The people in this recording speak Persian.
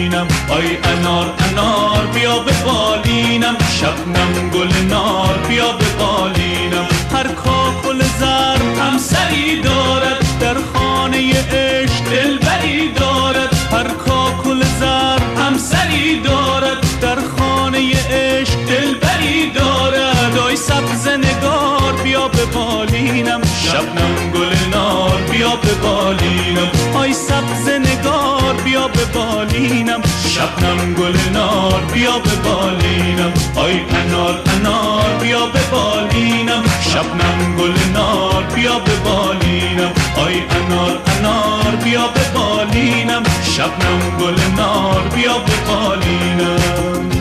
بالینم. آی انار انار بیا به بالینم، شبنم گل نار بیا به بالینم. هر کاکل زرد همسری دارد، در خانه عشق دلبری دارد. هر کاکل زرد همسری دارد، در خانه عشق دلبری دارد. آی سبز نگار بیا به بالینم، شبنم گل نار بیا به بالینم. آی سبز نگار بیا به بالینم، شبنم گل نار بیا به بالینم. آی انار انار بیا به بالینم، شبنم گل نار بیا به بالینم. آی انار انار بیا به بالینم، شبنم گل نار بیا به بالینم.